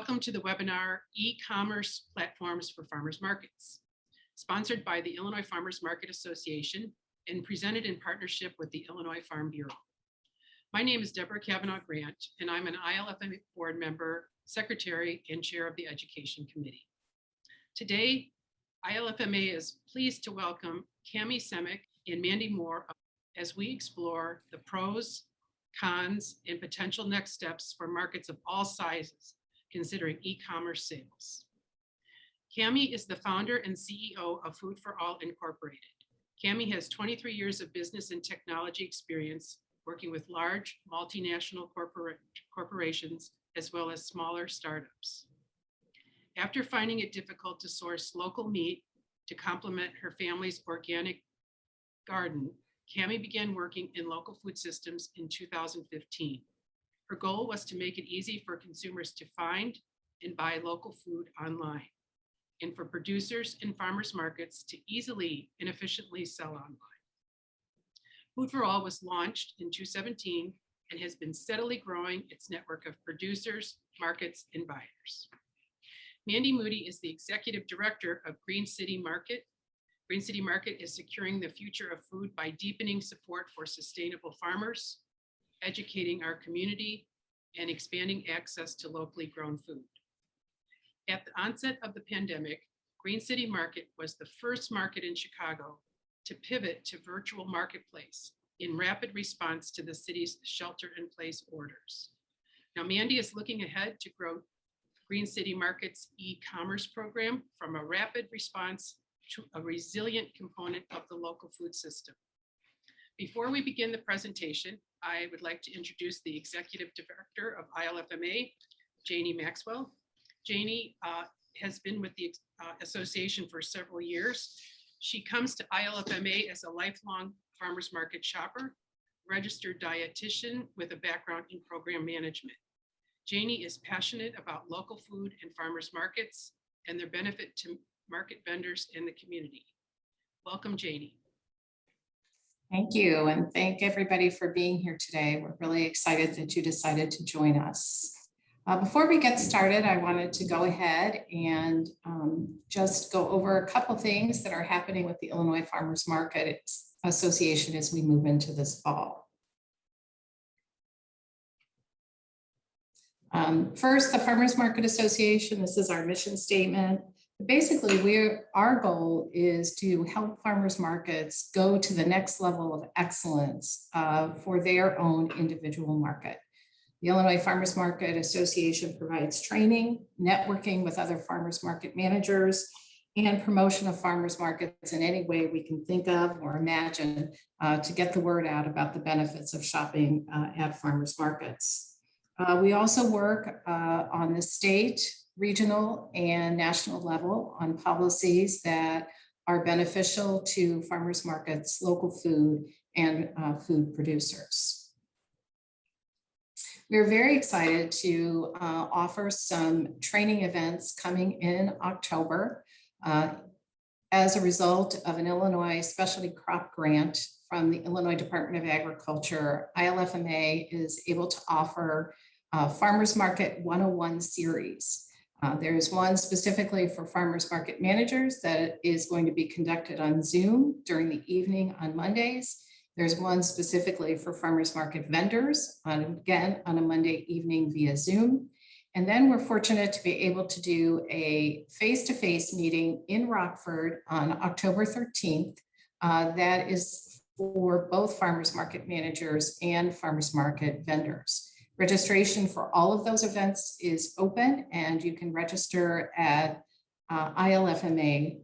Welcome to the webinar, E-Commerce Platforms for Farmers Markets, sponsored by the Illinois Farmers Market Association and presented in partnership with the Illinois Farm Bureau. My name is Deborah Kavanaugh Grant, and I'm an ILFMA board member, secretary, and chair of the Education Committee. Today, ILFMA is pleased to welcome Semick and Mandy Moore as we explore the pros, cons, and potential next steps for markets of all sizes, considering e-commerce sales. Cami is the founder and CEO of Food for All Incorporated. Cami has 23 years of business and technology experience working with large multinational corporations as well as smaller startups. After finding it difficult to source local meat to complement her family's organic garden, Cami began working in local food systems in 2015. Her goal was to make it easy for consumers to find and buy local food online, and for producers and farmers markets to easily and efficiently sell online. Food for All was launched in 2017 and has been steadily growing its network of producers, markets, and buyers. Mandy Moody is the executive director of Green City Market. Green City Market is securing the future of food by deepening support for sustainable farmers, educating our community, and expanding access to locally grown food. At the onset of the pandemic, Green City Market was the first market in Chicago to pivot to virtual marketplace in rapid response to the city's shelter-in-place orders. Now, Mandy is looking ahead to grow Green City Market's e-commerce program from a rapid response to a resilient component of the local food system. Before we begin the presentation, I would like to introduce the Executive Director of ILFMA, Janie Maxwell. Janie has been with the association for several years. She comes to ILFMA as a lifelong farmers market shopper, registered dietitian with a background in program management. Janie is passionate about local food and farmers markets and their benefit to market vendors in the community. Welcome, Janie. Thank you, and thank everybody for being here today. We're really excited that you decided to join us. Before we get started, I wanted to go ahead and just go over a couple things that are happening with the Illinois Farmers Market Association as we move into this fall. First, the Farmers Market Association, this is our mission statement. Basically, our goal is to help farmers markets go to the next level of excellence for their own individual market. The Illinois Farmers Market Association provides training, networking with other farmers market managers, and promotion of farmers markets in any way we can think of or imagine to get the word out about the benefits of shopping at farmers markets. We also work on the state, regional, and national level on policies that are beneficial to farmers markets, local food, and food producers. We're very excited to offer some training events coming in October as a result of an Illinois specialty crop grant from the Illinois Department of Agriculture. ILFMA is able to offer Farmers Market 101 series. There is one specifically for farmers market managers that is going to be conducted on Zoom during the evening on Mondays. There's one specifically for farmers market vendors, again, on a Monday evening via Zoom. And then we're fortunate to be able to do a face-to-face meeting in Rockford on October 13th. That is for both farmers market managers and farmers market vendors. Registration for all of those events is open, and you can register at ilfma.org.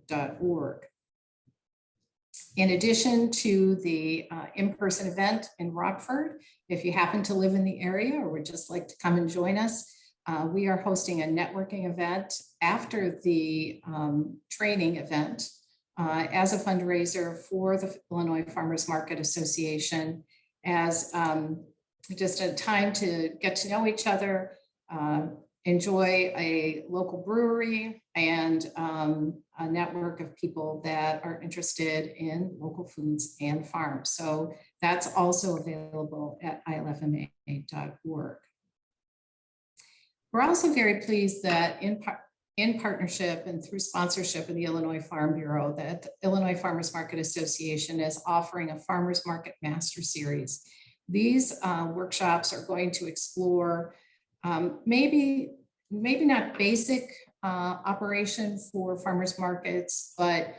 In addition to the in-person event in Rockford, if you happen to live in the area or would just like to come and join us, we are hosting a networking event after the training event as a fundraiser for the Illinois Farmers Market Association, as just a time to get to know each other, enjoy a local brewery, and a network of people that are interested in local foods and farms. So that's also available at ilfma.org. We're also very pleased that in partnership and through sponsorship of the Illinois Farm Bureau, that the Illinois Farmers Market Association is offering a Farmers Market Master Series. These workshops are going to explore maybe not basic operation for farmers markets, but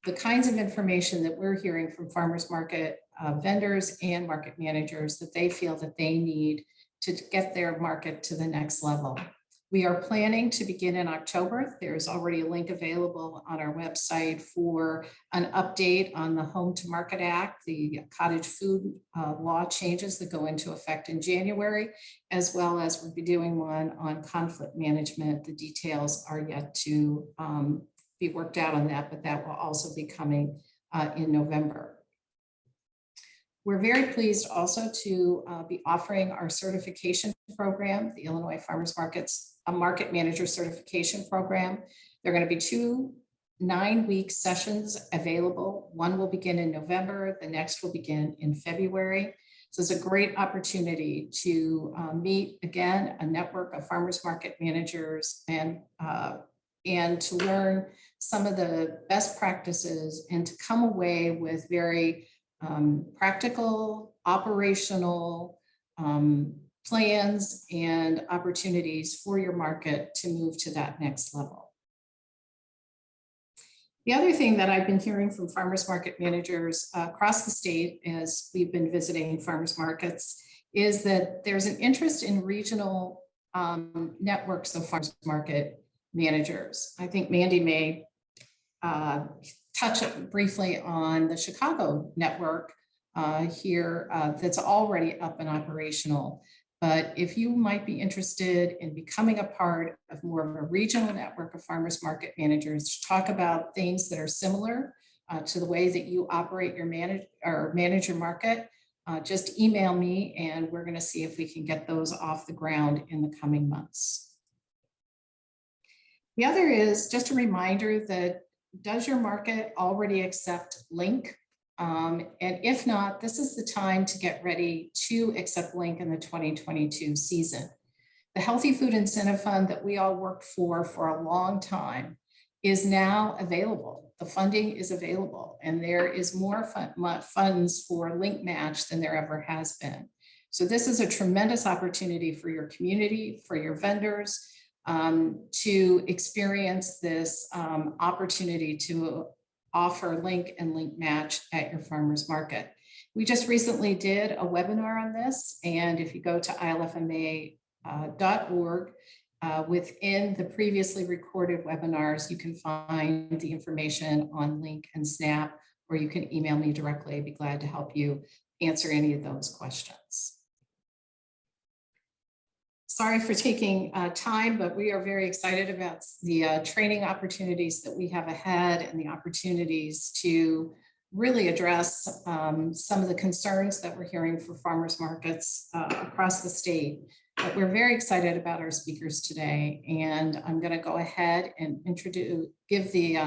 the kinds of information that we're hearing from farmers market vendors and market managers that they feel that they need to get their market to the next level. We are planning to begin in October. There's already a link available on our website for an update on the Home to Market Act, the cottage food law changes that go into effect in January, as well as we'll be doing one on conflict management. The details are yet to be worked out on that, but that will also be coming in November. We're very pleased also to be offering our certification program, the Illinois Farmers Markets Market Manager Certification Program. There are going to be 2 9-week sessions available. One will begin in November, the next will begin in February. So it's a great opportunity to meet again a network of farmers market managers and to learn some of the best practices and to come away with very practical, operational plans and opportunities for your market to move to that next level. The other thing that I've been hearing from farmers market managers across the state as we've been visiting farmers markets is that there's an interest in regional networks of farmers market managers. I think Mandy may touch briefly on the Chicago network here that's already up and operational. But if you might be interested in becoming a part of more of a regional network of farmers market managers to talk about things that are similar to the way that you operate your manage your market, just email me and we're going to see if we can get those off the ground in the coming months. The other is just a reminder that does your market already accept link? And if not, this is the time to get ready to accept link in the 2022 season. The Healthy Food Incentive Fund that we all worked for a long time is now available. The funding is available and there is more funds for link match than there ever has been. So this is a tremendous opportunity for your community, for your vendors, to experience this opportunity to offer link and link match at your farmer's market. We just recently did a webinar on this, and if you go to ilfma.org, within the previously recorded webinars, you can find the information on link and snap, or you can email me directly. I'd be glad to help you answer any of those questions. Sorry for taking time, but we are very excited about the training opportunities that we have ahead and the opportunities to really address some of the concerns that we're hearing for farmers markets across the state. But we're very excited about our speakers today, and I'm going to go ahead and give the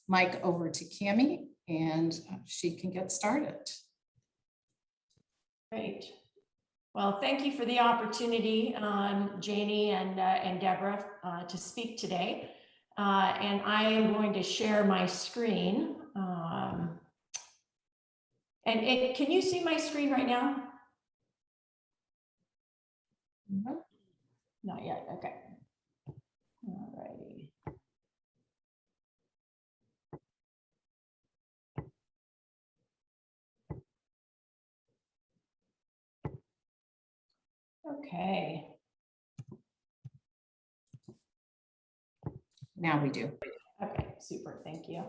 mic over to Cammie, and she can get started. Great. Well, thank you for the opportunity, Janie and Deborah, to speak today. And I am going to share my screen. Can you see my screen right now? Mm-hmm. Not yet. Okay. All righty. Okay. Now we do. Okay, super, thank you.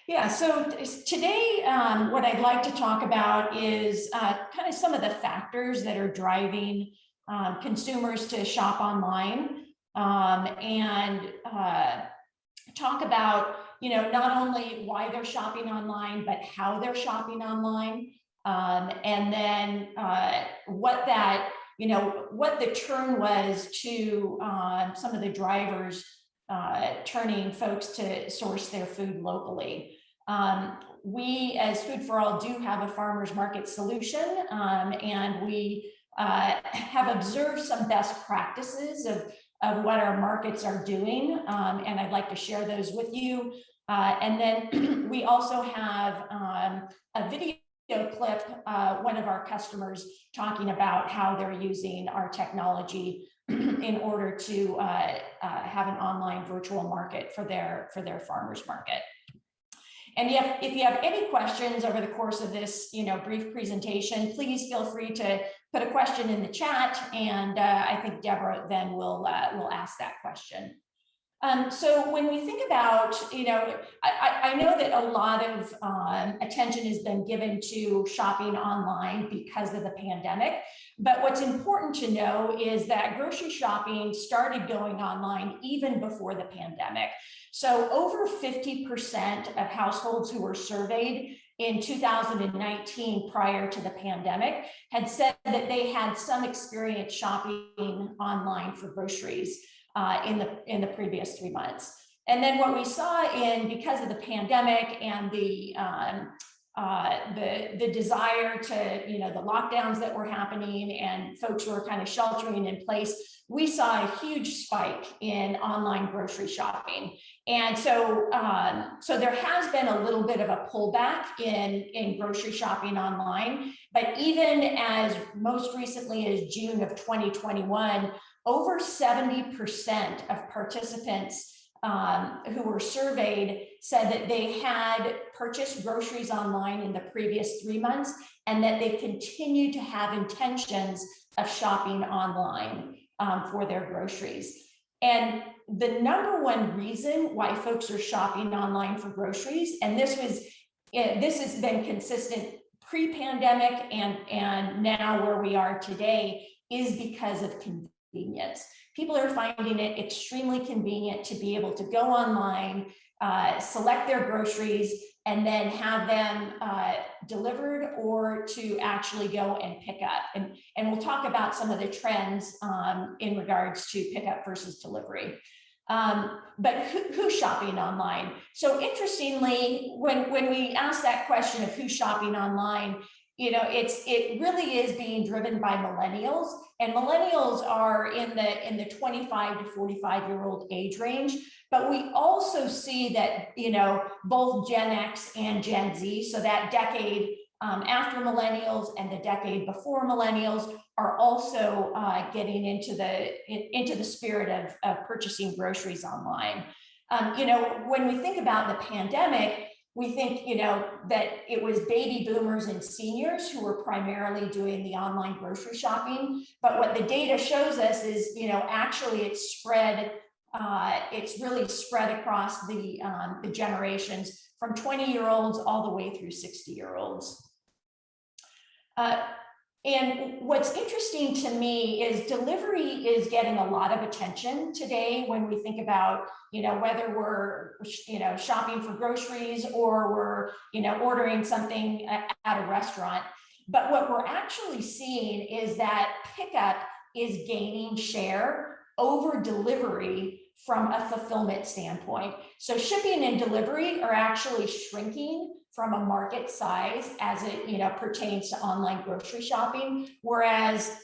Yeah, so today what I'd like to talk about is kind of some of the factors that are driving consumers to shop online, and talk about, not only why they're shopping online, but how they're shopping online, and then what that, what the turn was to some of the drivers turning folks to source their food locally. We, as Food for All, do have a farmers market solution, and we have observed some best practices of of what our markets are doing, and I'd like to share those with you. And then we also have a video clip, one of our customers talking about how they're using our technology in order to have an online virtual market for their farmers market. And if you have any questions over the course of this, brief presentation, please feel free to put a question in the chat, and I think Deborah then will ask that question. So when we think about, I know that a lot of attention has been given to shopping online because of the pandemic, but what's important to know is that grocery shopping started going online even before the pandemic. So over 50% of households who were surveyed in 2019 prior to the pandemic had said that they had some experience shopping online for groceries in the previous 3 months. And then what we saw because of the pandemic and the desire to, the lockdowns that were happening and folks who were kind of sheltering in place, we saw a huge spike in online grocery shopping. And so there has been a little bit of a pullback in grocery shopping online, but even as most recently as June of 2021, over 70% of participants who were surveyed said that they had purchased groceries online in the previous 3 months and that they continue to have intentions of shopping online for their groceries. And the number one reason why folks are shopping online for groceries, and this has been consistent pre-pandemic and now where we are today, is because of convenience. People are finding it extremely convenient to be able to go online, select their groceries, and then have them delivered or to actually go and pick up. And we'll talk about some of the trends in regards to pickup versus delivery. But who's shopping online? So interestingly, when we ask that question of who's shopping online, it really is being driven by millennials, and millennials are in the 25 to 45-year-old age range. But we also see that, both Gen X and Gen Z, so that decade after millennials and the decade before millennials, are also getting into the spirit of purchasing groceries online. When we think about the pandemic, we think, that it was baby boomers and seniors who were primarily doing the online grocery shopping. But what the data shows us is, actually it's spread. It's really spread across the generations from 20-year-olds all the way through 60-year-olds. And what's interesting to me is delivery is getting a lot of attention today when we think about, whether we're, shopping for groceries or we're, ordering something at a restaurant. But what we're actually seeing is that pickup is gaining share over delivery from a fulfillment standpoint. So shipping and delivery are actually shrinking from a market size as it pertains to online grocery shopping, whereas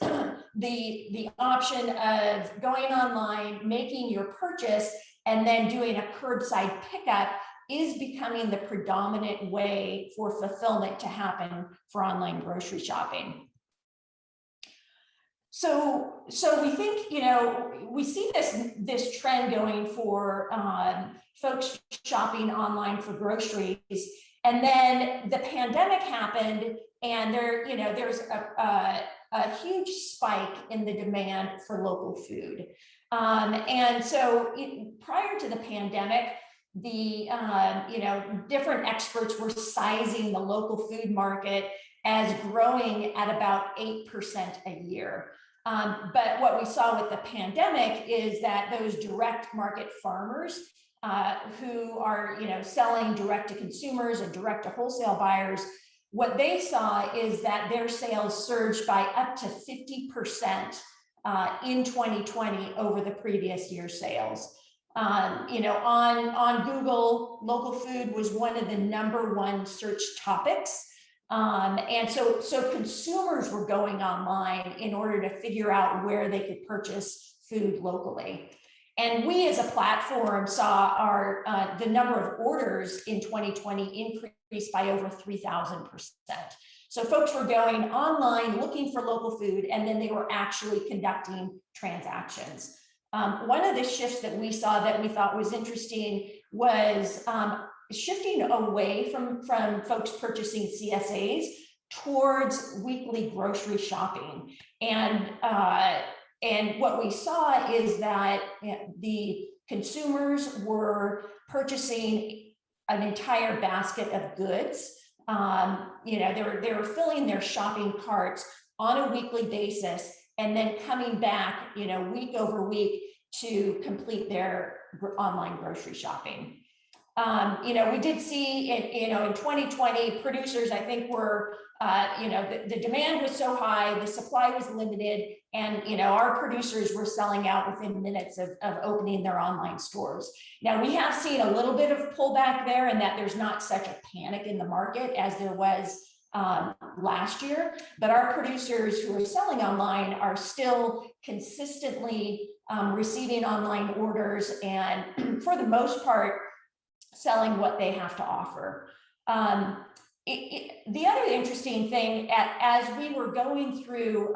the option of going online, making your purchase, and then doing a curbside pickup is becoming the predominant way for fulfillment to happen for online grocery shopping. So we think, we see this trend going for folks shopping online for groceries. And then the pandemic happened, and there's a huge spike in the demand for local food. And so prior to the pandemic, the different experts were sizing the local food market as growing at about 8% a year. But what we saw with the pandemic is that those direct market farmers who are selling direct to consumers and direct to wholesale buyers, what they saw is that their sales surged by up to 50% in 2020 over the previous year's sales. On Google, local food was one of the #1 search topics. And so consumers were going online in order to figure out where they could purchase food locally. And we as a platform saw our the number of orders in 2020 increase by over 3,000%. So folks were going online looking for local food, and then they were actually conducting transactions. One of the shifts that we saw that we thought was interesting was shifting away from folks purchasing CSAs towards weekly grocery shopping. And what we saw is that the consumers were purchasing an entire basket of goods. They were filling their shopping carts on a weekly basis and then coming back, week over week to complete their online grocery shopping. We did see in 2020, producers, I think, were, the demand was so high, the supply was limited, and, our producers were selling out within minutes of opening their online stores. Now, we have seen a little bit of pullback there, and that there's not such a panic in the market as there was last year, but our producers who are selling online are still consistently receiving online orders, and for the most part, selling what they have to offer. The other interesting thing, as we were going through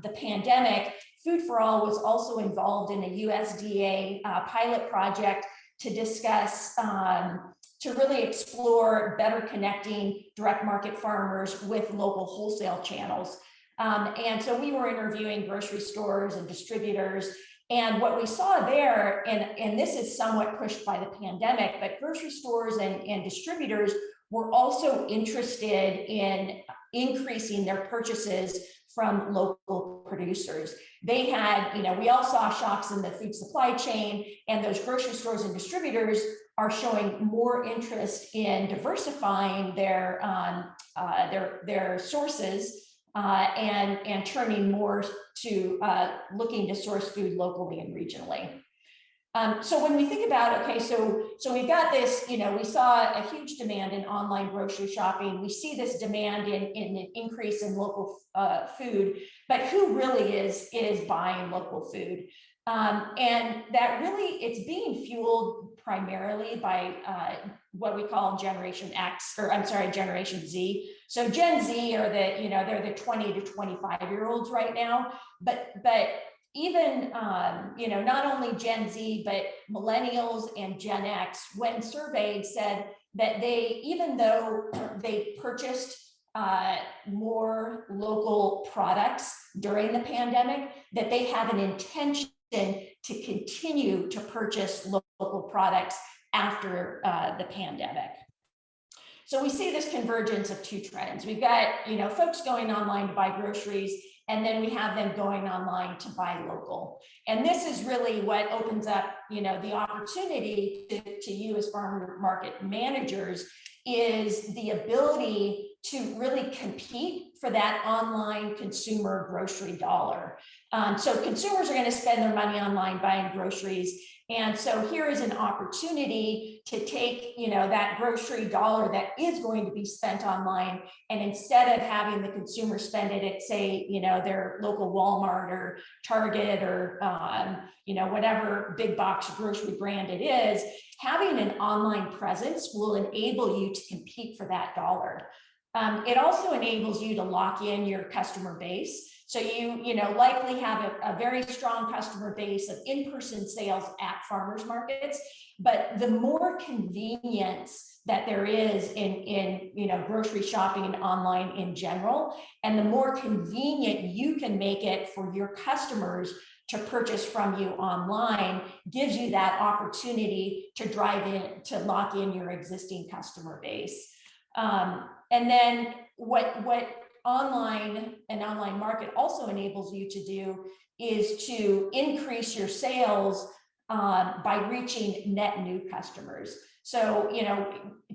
the pandemic, Food for All was also involved in a USDA pilot project to discuss, to really explore better connecting direct market farmers with local wholesale channels. And so we were interviewing grocery stores and distributors. And what we saw there, and this is somewhat pushed by the pandemic, but grocery stores and distributors were also interested in increasing their purchases from local producers. They had, we all saw shocks in the food supply chain, and those grocery stores and distributors are showing more interest in diversifying their sources and turning more to looking to source food locally and regionally. So when we think about, okay, so we've got this, we saw a huge demand in online grocery shopping. We see this demand in an increase in local food, but who really is buying local food? And that really, it's being fueled primarily by what we call Generation Z. So Gen Z are they're the 20 to 25-year-olds right now, but even, not only Gen Z, but millennials and Gen X, when surveyed, said that even though they purchased more local products during the pandemic, that they have an intention to continue to purchase local products after the pandemic. So we see this convergence of two trends. We've got, folks going online to buy groceries, and then we have them going online to buy local. And this is really what opens up, the opportunity to you as farmer market managers, is the ability to really compete for that online consumer grocery dollar. So consumers are going to spend their money online buying groceries. And so here is an opportunity to take, that grocery dollar that is going to be spent online, and instead of having the consumer spend it at, say, their local Walmart or Target or, whatever big box grocery brand it is, having an online presence will enable you to compete for that dollar. It also enables you to lock in your customer base. So you likely have a very strong customer base of in-person sales at farmers markets, but the more convenience that there is in grocery shopping online in general, and the more convenient you can make it for your customers to purchase from you online, gives you that opportunity to to lock in your existing customer base. And then what an online market also enables you to do is to increase your sales by reaching net new customers. So,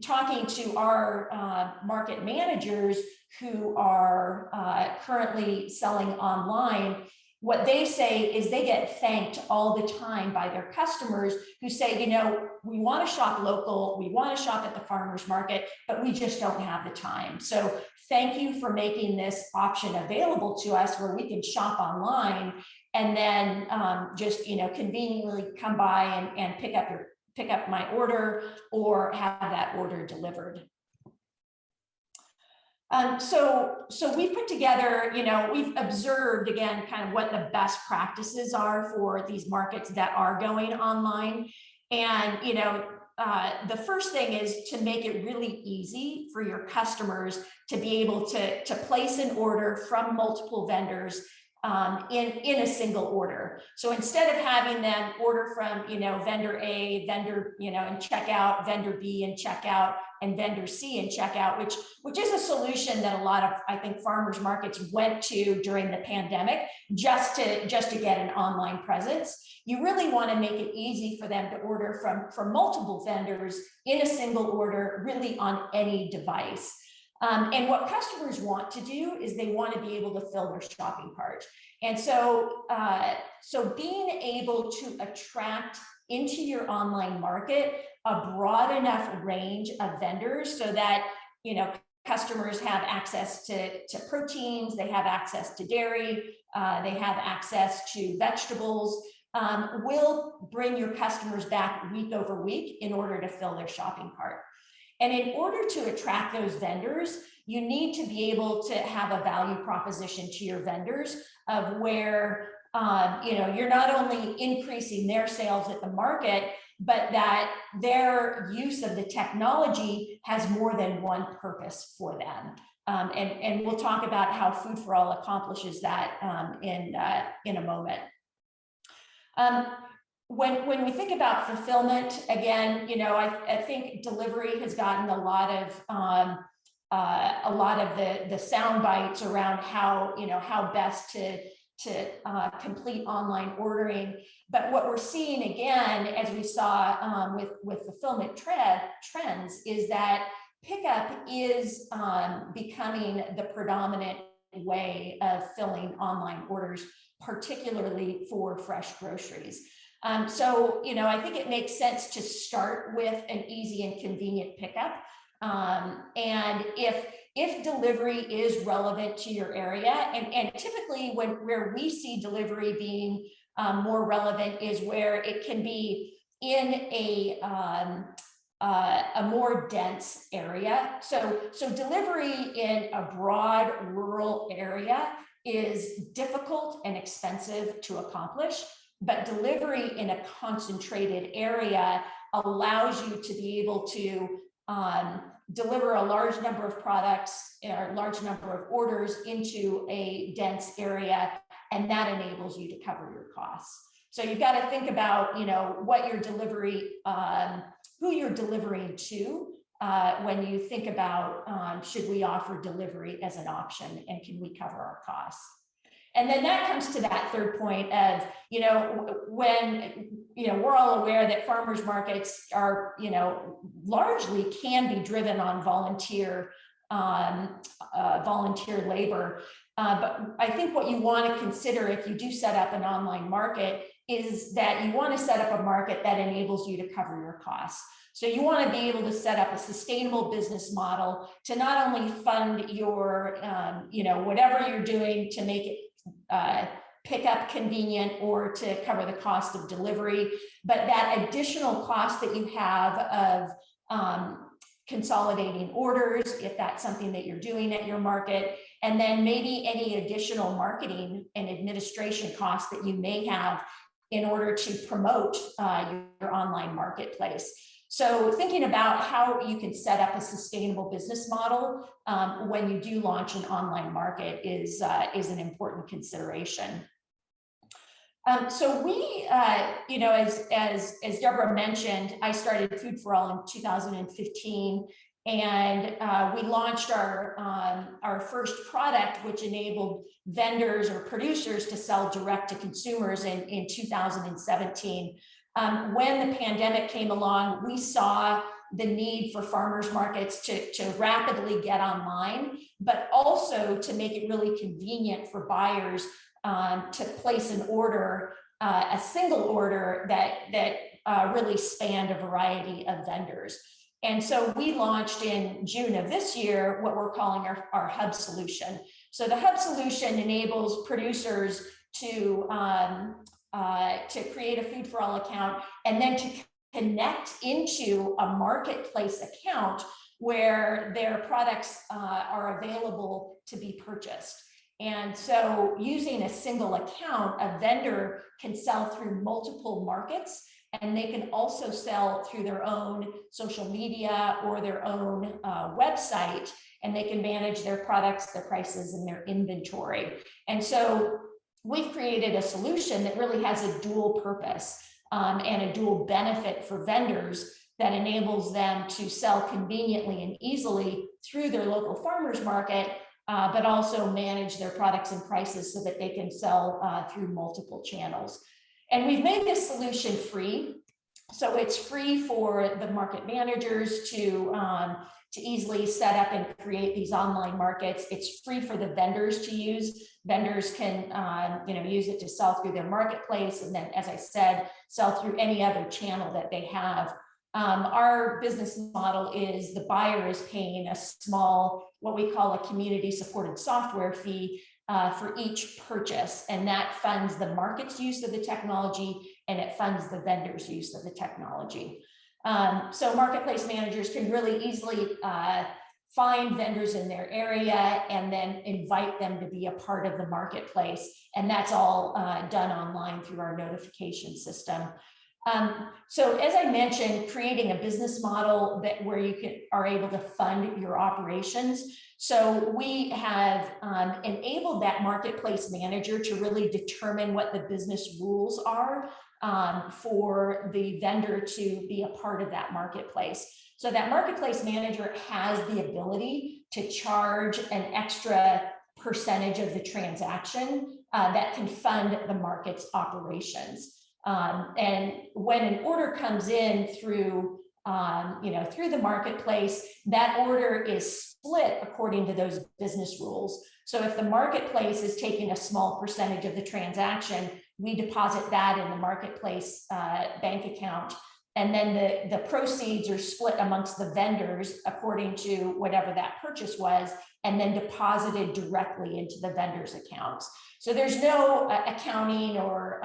talking to our market managers who are currently selling online, what they say is they get thanked all the time by their customers who say, we want to shop local, we want to shop at the farmers market, but we just don't have the time. So thank you for making this option available to us where we can shop online and then just conveniently come by and pick up my order or have that order delivered. So we put together, we've observed again, kind of what the best practices are for these markets that are going online. And, the first thing is to make it really easy for your customers to be able to place an order from multiple vendors in a single order. So instead of having them order from, vendor A, vendor, and checkout, vendor B and checkout, and vendor C and checkout, which is a solution that a lot of, I think, farmers markets went to during the pandemic just to get an online presence. You really want to make it easy for them to order from multiple vendors in a single order, really on any device. And what customers want to do is they want to be able to fill their shopping cart. And so, being able to attract into your online market a broad enough range of vendors so that, customers have access to proteins, they have access to dairy, they have access to vegetables, will bring your customers back week over week in order to fill their shopping cart. And in order to attract those vendors, you need to be able to have a value proposition to your vendors of where, you're not only increasing their sales at the market, but that their use of the technology has more than one purpose for them. And we'll talk about how Food for All accomplishes that in a moment. When we think about fulfillment, again, I think delivery has gotten a lot of the sound bites around how best to complete online ordering. But what we're seeing again, as we saw with fulfillment trends, is that pickup is becoming the predominant way of filling online orders, particularly for fresh groceries. So, I think it makes sense to start with an easy and convenient pickup. And if delivery is relevant to your area, and typically where we see delivery being more relevant is where it can be in a more dense area. So delivery in a broad rural area is difficult and expensive to accomplish, but delivery in a concentrated area allows you to be able to deliver a large number of products or a large number of orders into a dense area, and that enables you to cover your costs. So you've got to think about, what your delivery, who you're delivering to when you think about should we offer delivery as an option and can we cover our costs? And then that comes to that third point of, when, we're all aware that farmers markets are, largely can be driven on volunteer labor. But I think what you want to consider if you do set up an online market is that you want to set up a market that enables you to cover your costs. So you want to be able to set up a sustainable business model to not only fund your, whatever you're doing to make it pick up convenient or to cover the cost of delivery, but that additional cost that you have of consolidating orders, if that's something that you're doing at your market, and then maybe any additional marketing and administration costs that you may have in order to promote your online marketplace. So thinking about how you can set up a sustainable business model when you do launch an online market is an important consideration. So we, as Deborah mentioned, I started Food for All in 2015, and we launched our first product, which enabled vendors or producers to sell direct to consumers in 2017. When the pandemic came along, we saw the need for farmers markets to rapidly get online, but also to make it really convenient for buyers to place an order, a single order that really spanned a variety of vendors. And so we launched in June of this year what we're calling our hub solution. So the hub solution enables producers to create a Food for All account and then to connect into a marketplace account where their products are available to be purchased. And so using a single account, a vendor can sell through multiple markets, and they can also sell through their own social media or their own website, and they can manage their products, their prices, and their inventory. And so we've created a solution that really has a dual purpose and a dual benefit for vendors that enables them to sell conveniently and easily through their local farmers market, but also manage their products and prices so that they can sell through multiple channels. And we've made this solution free. So it's free for the market managers to easily set up and create these online markets. It's free for the vendors to use. Vendors can use it to sell through their marketplace, and then, as I said, sell through any other channel that they have. Our business model is the buyer is paying a small, what we call a community supported software fee for each purchase, and that funds the market's use of the technology, and it funds the vendor's use of the technology. So marketplace managers can really easily find vendors in their area and then invite them to be a part of the marketplace, and that's all done online through our notification system. So as I mentioned, creating a business model where you are able to fund your operations. So we have enabled that marketplace manager to really determine what the business rules are for the vendor to be a part of that marketplace. So that marketplace manager has the ability to charge an extra percentage of the transaction that can fund the market's operations. And when an order comes in through the marketplace, that order is split according to those business rules. So if the marketplace is taking a small percentage of the transaction, we deposit that in the marketplace bank account, and then the proceeds are split amongst the vendors according to whatever that purchase was, and then deposited directly into the vendor's accounts. So there's no accounting or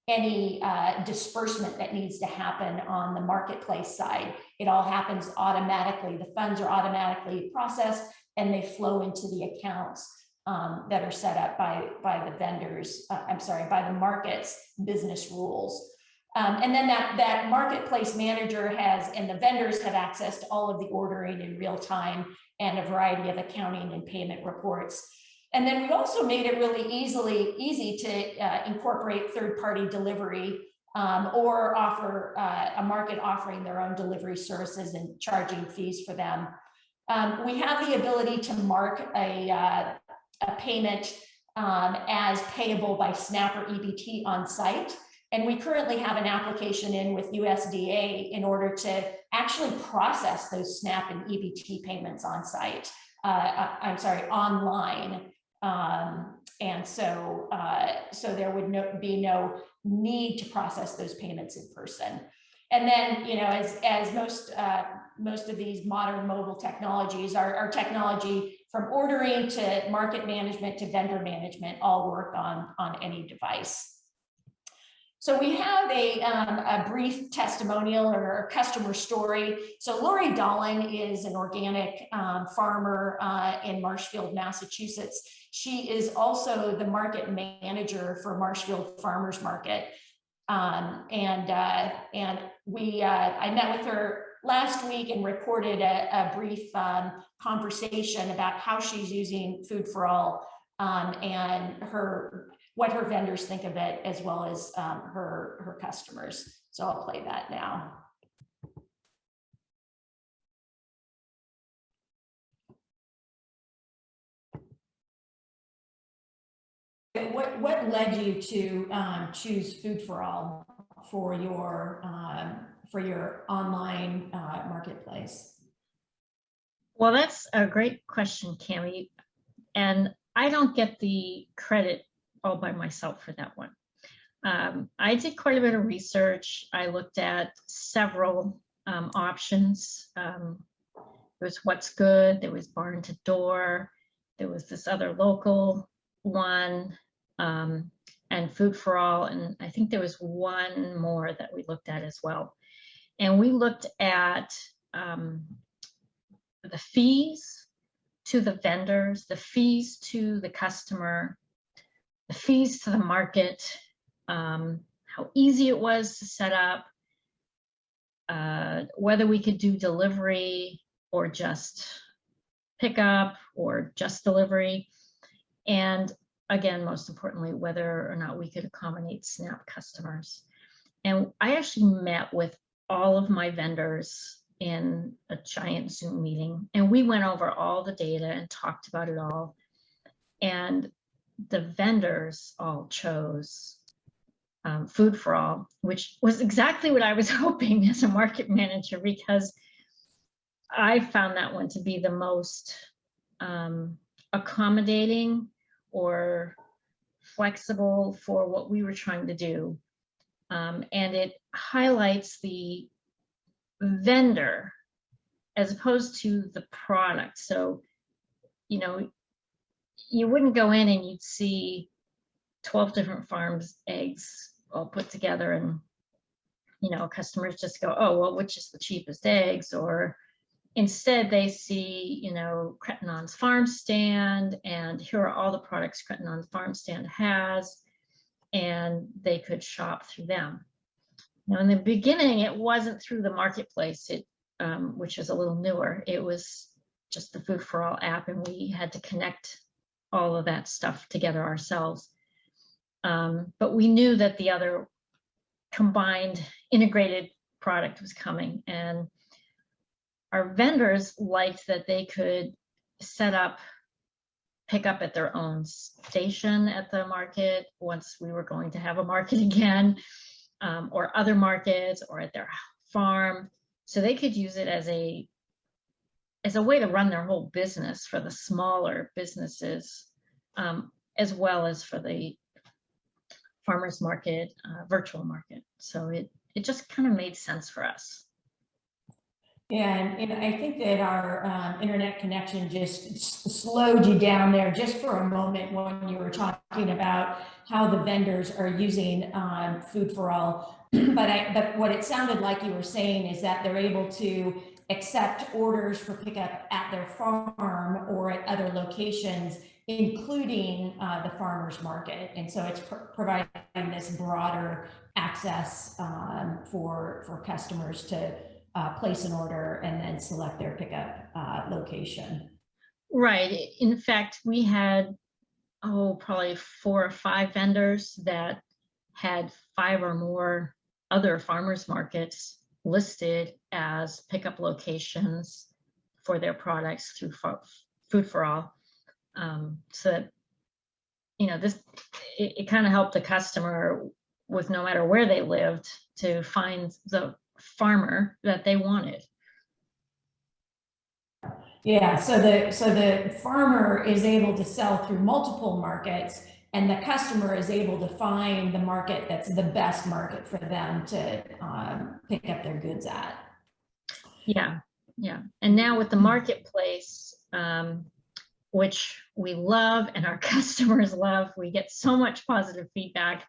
any disbursement that needs to happen on the marketplace side. It all happens automatically. The funds are automatically processed and they flow into the accounts that are set up by the vendors, by the market's business rules. And then that marketplace manager and the vendors have access to all of the ordering in real time and a variety of accounting and payment reports. And then we also made it really easy to incorporate third-party delivery or offer a market offering their own delivery services and charging fees for them. We have the ability to mark a payment as payable by SNAP or EBT on site. And we currently have an application in with USDA in order to actually process those SNAP and EBT payments on site. Online. And so there would be no need to process those payments in person. And then, as most of these modern mobile technologies, our technology from ordering to market management to vendor management all work on any device. So we have a brief testimonial or a customer story. So Lori Dolan is an organic farmer in Marshfield, Massachusetts. She is also the market manager for Marshfield Farmers Market. I met with her last week and recorded a brief conversation about how she's using Food for All and what her vendors think of it, as well as her customers. So I'll play that now. What led you to choose Food for All for your online marketplace? Well, that's a great question, Cami. And I don't get the credit all by myself for that one. I did quite a bit of research. I looked at several options. There was What's Good, there was Barn to Door, there was this other local one. and Food for All. And I think there was one more that we looked at as well. And we looked at the fees to the vendors, the fees to the customer, the fees to the market, how easy it was to set up, whether we could do delivery or just pick up or just delivery. And again, most importantly, whether or not we could accommodate SNAP customers. And I actually met with all of my vendors in a giant Zoom meeting, and we went over all the data and talked about it all. And the vendors all chose Food for All, which was exactly what I was hoping as a market manager, because I found that one to be the most accommodating or flexible for what we were trying to do. And it highlights the vendor as opposed to the product. So, you know, you wouldn't go in and you'd see 12 different farms' eggs all put together, and, you know, customers just go, oh, well, which is the cheapest eggs? Or instead they see, you know, Crettenon's farm stand, and here are all the products Crettenon's farm stand has, and they could shop through them. Now, in the beginning, it wasn't through the marketplace, which is a little newer. It was just the Food for All app, and we had to connect all of that stuff together ourselves. But we knew that the other combined integrated product was coming, and our vendors liked that they could set up, pick up at their own station at the market once we were going to have a market again, or other markets, or at their farm. So they could use it as a way to run their whole business for the smaller businesses, as well as for the farmers market, virtual market. So it just kind of made sense for us. Yeah, and I think that our internet connection just slowed you down there just for a moment when you were talking about how the vendors are using Food for All. But what it sounded like you were saying is that they're able to accept orders for pickup at their farm or at other locations, including the farmers market. And so it's providing this broader access for customers to place an order and then select their pickup location. Right. In fact, we had, probably 4 or 5 vendors that had 5 or more other farmers markets listed as pickup locations for their products through Food for All. So that, you know, it kind of helped the customer with no matter where they lived to find the farmer that they wanted. Yeah, so the farmer is able to sell through multiple markets, and the customer is able to find the market that's the best market for them to pick up their goods at. Yeah. And now with the marketplace, which we love and our customers love, we get so much positive feedback.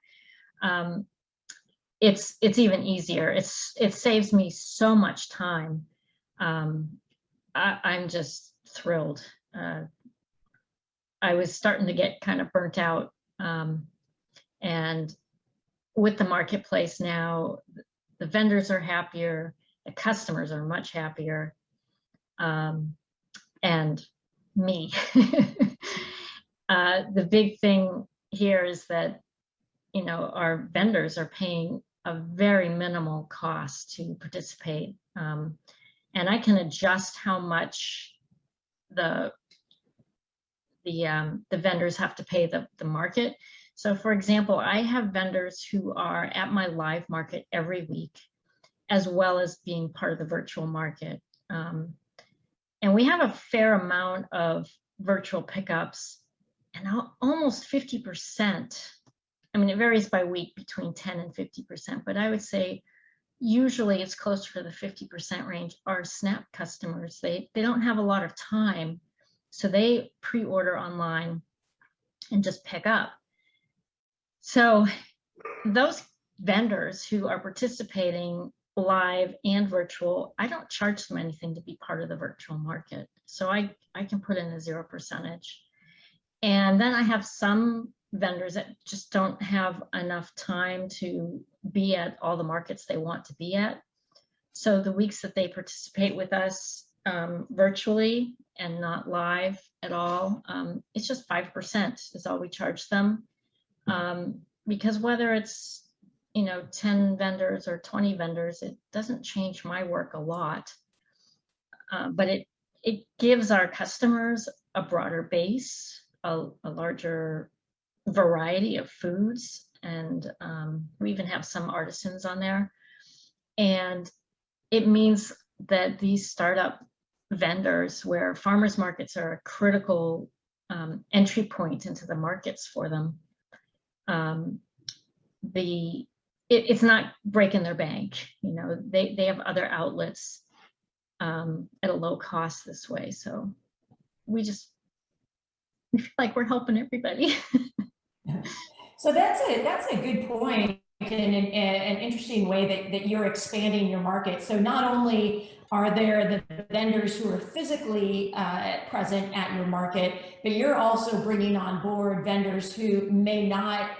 It's even easier. It saves me so much time. I'm just thrilled. I was starting to get kind of burnt out, and with the marketplace now, the vendors are happier, the customers are much happier, and me. The big thing here is that, you know, our vendors are paying a very minimal cost to participate, and I can adjust how much the vendors have to pay the market. So for example, I have vendors who are at my live market every week, as well as being part of the virtual market. And we have a fair amount of virtual pickups, and almost 50%. I mean, it varies by week between 10 and 50%, but I would say usually it's closer to the 50% range are SNAP customers. They don't have a lot of time, so they pre-order online and just pick up. So those vendors who are participating live and virtual, I don't charge them anything to be part of the virtual market. So I can put in a 0%. And then I have some vendors that just don't have enough time to be at all the markets they want to be at. So the weeks that they participate with us virtually and not live at all, it's just 5% is all we charge them. Because whether it's 10 vendors or 20 vendors, it doesn't change my work a lot. But it gives our customers a broader base, a larger variety of foods, and we even have some artisans on there. And it means that these startup vendors, where farmers markets are a critical entry point into the markets for them, it's not breaking their bank. They have other outlets at a low cost this way. So we feel like we're helping everybody. So that's a good point, and an interesting way that you're expanding your market. So not only are there the vendors who are physically present at your market, but you're also bringing on board vendors who may not,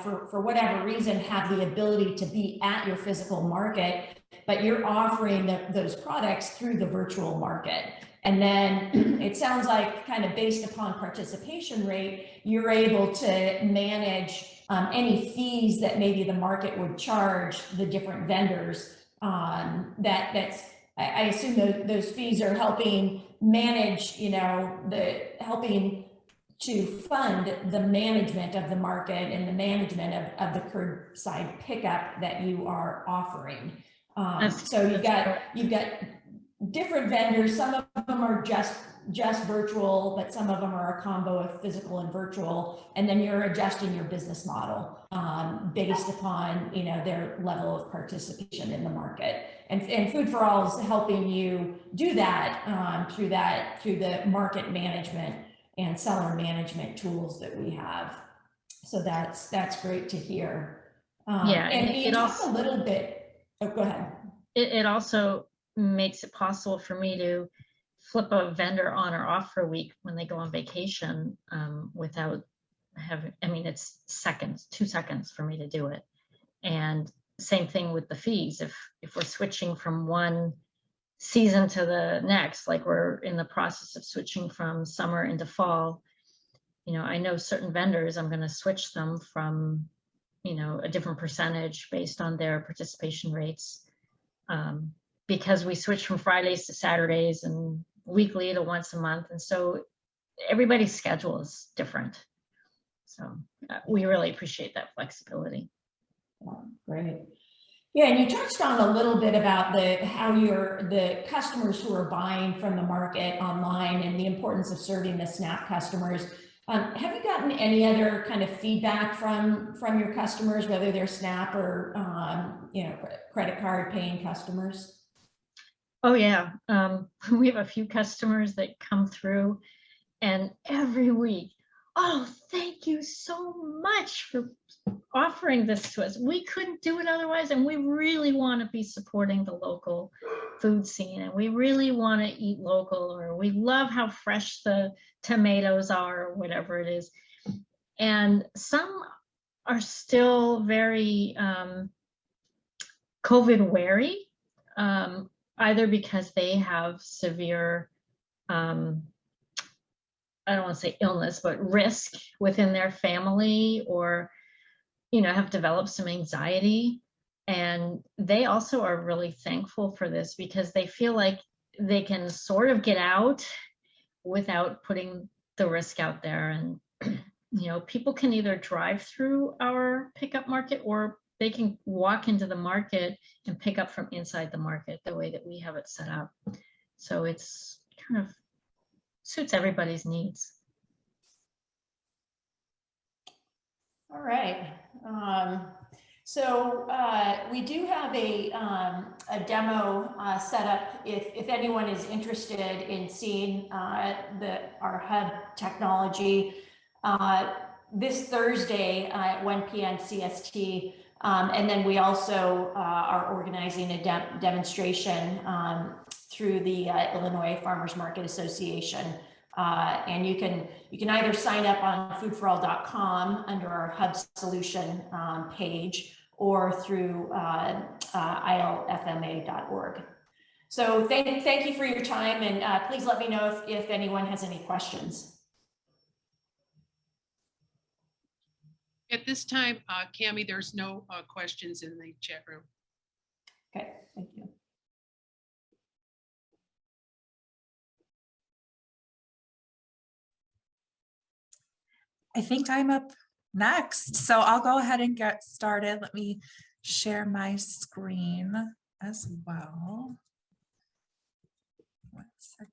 for whatever reason, have the ability to be at your physical market, but you're offering those products through the virtual market. And then it sounds like, kind of based upon participation rate, you're able to manage any fees that maybe the market would charge the different vendors. I assume those fees are helping manage, helping to fund the management of the market and the management of the curbside pickup that you are offering. So you've got different vendors. Some of them are just virtual, but some of them are a combo of physical and virtual. And then you're adjusting your business model based upon their level of participation in the market. And Food for All is helping you do that through the market management and seller management tools that we have. So that's great to hear. And you talk a little bit. Oh, go ahead. It also makes it possible for me to flip a vendor on or off for a week when they go on vacation without having, it's 2 seconds for me to do it. And same thing with the fees. If we're switching from one season to the next, like we're in the process of switching from summer into fall, I know certain vendors, I'm going to switch them from, a different percentage based on their participation rates. Because we switch from Fridays to Saturdays and weekly to once a month. And so everybody's schedule is different. So we really appreciate that flexibility. Oh, great. Yeah, and you touched on a little bit about how the customers who are buying from the market online and the importance of serving the SNAP customers. Have you gotten any other kind of feedback from your customers, whether they're SNAP or credit card paying customers? Oh yeah, we have a few customers that come through, and every week, oh, thank you so much for offering this to us. We couldn't do it otherwise, and we really want to be supporting the local food scene, and we really want to eat local, or we love how fresh the tomatoes are, or whatever it is. And some are still very COVID wary, either because they have severe, I don't want to say illness, but risk within their family, or, have developed some anxiety. And they also are really thankful for this because they feel like they can sort of get out without putting the risk out there. And, people can either drive through our pickup market, or they can walk into the market and pick up from inside the market the way that we have it set up. So it's kind of suits everybody's needs. All right. So we do have a demo set up if anyone is interested in seeing our hub technology. this Thursday at 1 p.m. CST. And then we also are organizing a demonstration through the Illinois Farmers Market Association. And you can either sign up on foodforall.com under our Hub Solution page or through ilfma.org. So thank you for your time, and please let me know if anyone has any questions. At this time, Cammie, there's no questions in the chat room. Okay, thank you. I think I'm up next, so I'll go ahead and get started. Let me share my screen as well. 1 second.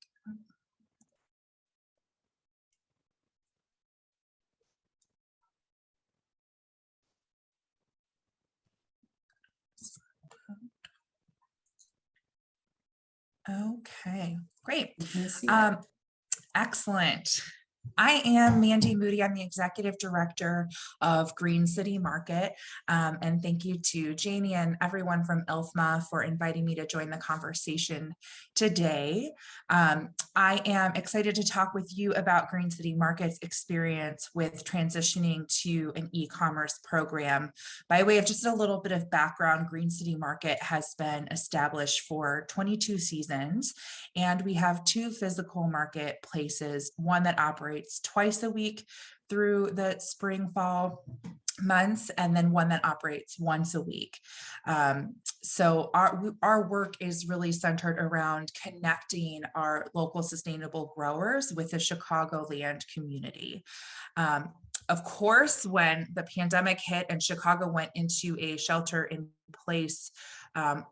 Okay, great. Excellent. I am Mandy Moody. I'm the Executive Director of Green City Market. And thank you to Janie and everyone from Ilfma for inviting me to join the conversation today. I am excited to talk with you about Green City Market's experience with transitioning to an e-commerce program. By way of just a little bit of background, Green City Market has been established for 22 seasons, and we have 2 physical marketplaces, one that operates twice a week through the spring, fall months, and then one that operates once a week. So our work is really centered around connecting our local sustainable growers with the Chicagoland community. Of course, when the pandemic hit and Chicago went into a shelter in place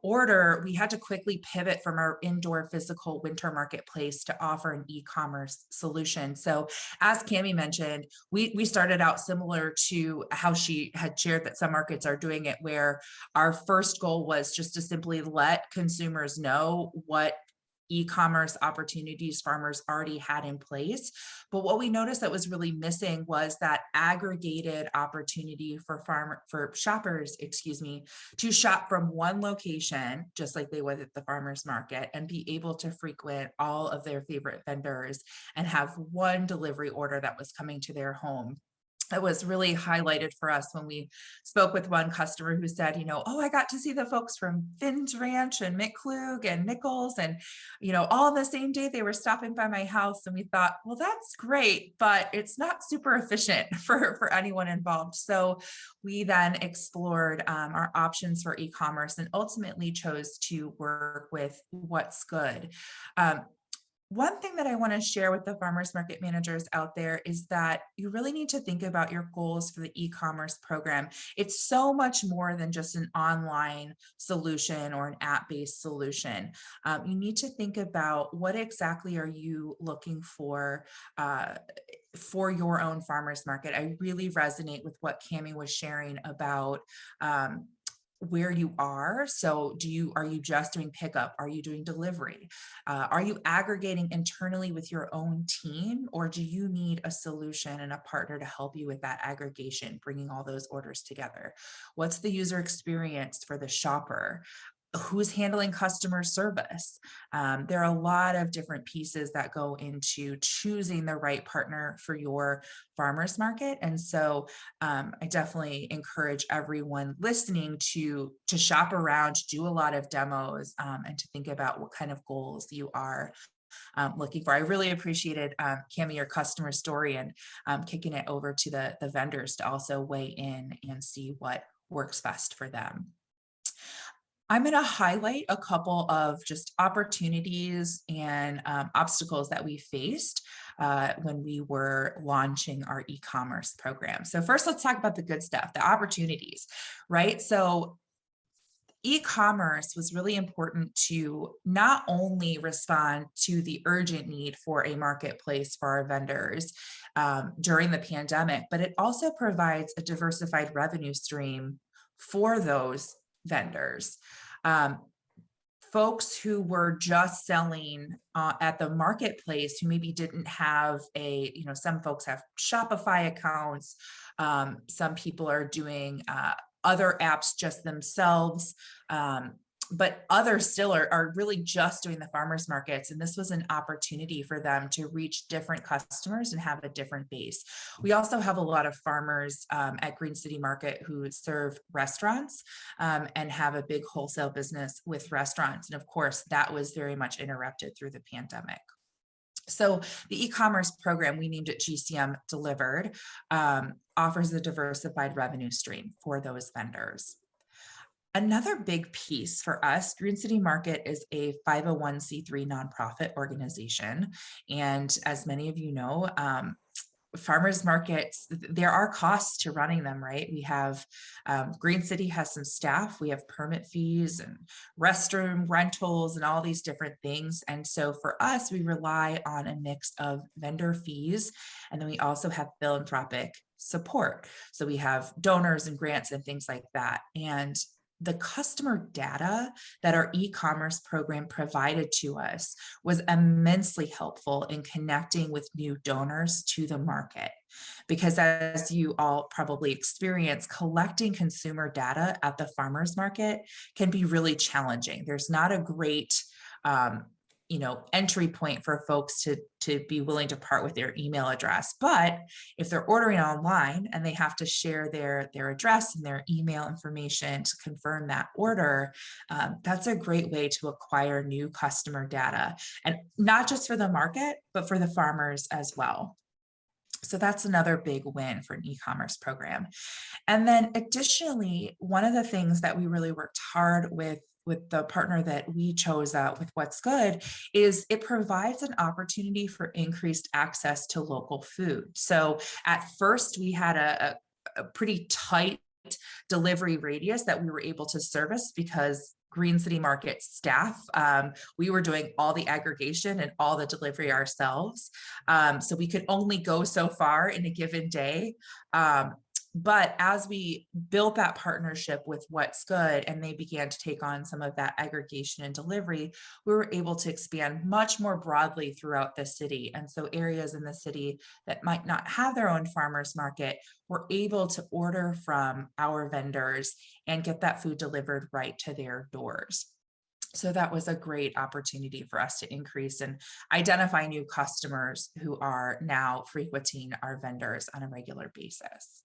order, we had to quickly pivot from our indoor physical winter marketplace to offer an e-commerce solution. So as Cammie mentioned, we started out similar to how she had shared that some markets are doing it, where our first goal was just to simply let consumers know what e-commerce opportunities farmers already had in place. But what we noticed that was really missing was that aggregated opportunity for shoppers, to shop from one location, just like they would at the farmers market, and be able to frequent all of their favorite vendors and have one delivery order that was coming to their home. That was really highlighted for us when we spoke with one customer who said, oh, I got to see the folks from Finn's Ranch and McClug and Nichols, and, all the same day they were stopping by my house. And we thought, well, that's great, but it's not super efficient for anyone involved. So we then explored our options for e-commerce and ultimately chose to work with What's Good. One thing that I want to share with the farmers market managers out there is that you really need to think about your goals for the e-commerce program. It's so much more than just an online solution or an app-based solution. You need to think about what exactly are you looking for your own farmers market. I really resonate with what Cammie was sharing about where you are. So are you just doing pickup? Are you doing delivery? Are you aggregating internally with your own team, or do you need a solution and a partner to help you with that aggregation, bringing all those orders together? What's the user experience for the shopper? Who's handling customer service? There are a lot of different pieces that go into choosing the right partner for your farmers market. And so I definitely encourage everyone listening to shop around, to do a lot of demos, and to think about what kind of goals you are looking for. I really appreciated, Cammie, your customer story, and kicking it over to the vendors to also weigh in and see what works best for them. I'm going to highlight a couple of just opportunities and obstacles that we faced when we were launching our e-commerce program. So first, let's talk about the good stuff, the opportunities, right? So e-commerce was really important to not only respond to the urgent need for a marketplace for our vendors during the pandemic, but it also provides a diversified revenue stream for those vendors. folks who were just selling at the marketplace, who maybe didn't have some folks have Shopify accounts. Some people are doing other apps just themselves. But others still are really just doing the farmers markets. And this was an opportunity for them to reach different customers and have a different base. We also have a lot of farmers at Green City Market who serve restaurants and have a big wholesale business with restaurants. And of course, that was very much interrupted through the pandemic. So the e-commerce program, we named it GCM Delivered, offers a diversified revenue stream for those vendors. Another big piece for us, Green City Market is a 501c3 nonprofit organization. And as many of you know, farmers markets, there are costs to running them, right? We have, Green City has some staff, we have permit fees and restroom rentals and all these different things. And so for us, we rely on a mix of vendor fees. And then we also have philanthropic support. So we have donors and grants and things like that. And the customer data that our e-commerce program provided to us was immensely helpful in connecting with new donors to the market. Because as you all probably experience, collecting consumer data at the farmers market can be really challenging. There's not a great entry point for folks to be willing to part with their email address. But if they're ordering online and they have to share their address and their email information to confirm that order, that's a great way to acquire new customer data, and not just for the market, but for the farmers as well. So that's another big win for an e-commerce program. And then additionally, one of the things that we really worked hard with the partner that we chose with What's Good is it provides an opportunity for increased access to local food. So at first we had a pretty tight delivery radius that we were able to service because Green City Market staff, we were doing all the aggregation and all the delivery ourselves. So we could only go so far in a given day. But as we built that partnership with What's Good and they began to take on some of that aggregation and delivery, we were able to expand much more broadly throughout the city. And so areas in the city that might not have their own farmers market were able to order from our vendors and get that food delivered right to their doors. So that was a great opportunity for us to increase and identify new customers who are now frequenting our vendors on a regular basis.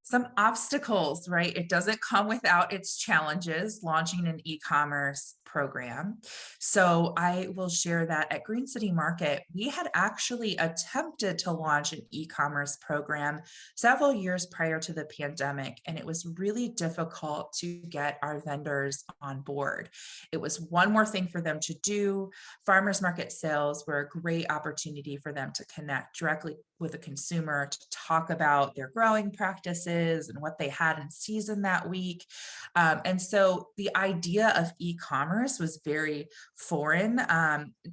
Some obstacles, right? It doesn't come without its challenges, launching an e-commerce program. So I will share that at Green City Market, we had actually attempted to launch an e-commerce program several years prior to the pandemic, and it was really difficult to get our vendors on board. It was one more thing for them to do. Farmers market sales were a great opportunity for them to connect directly with a consumer, to talk about their growing practices and what they had in season that week. And so the idea of e-commerce was very foreign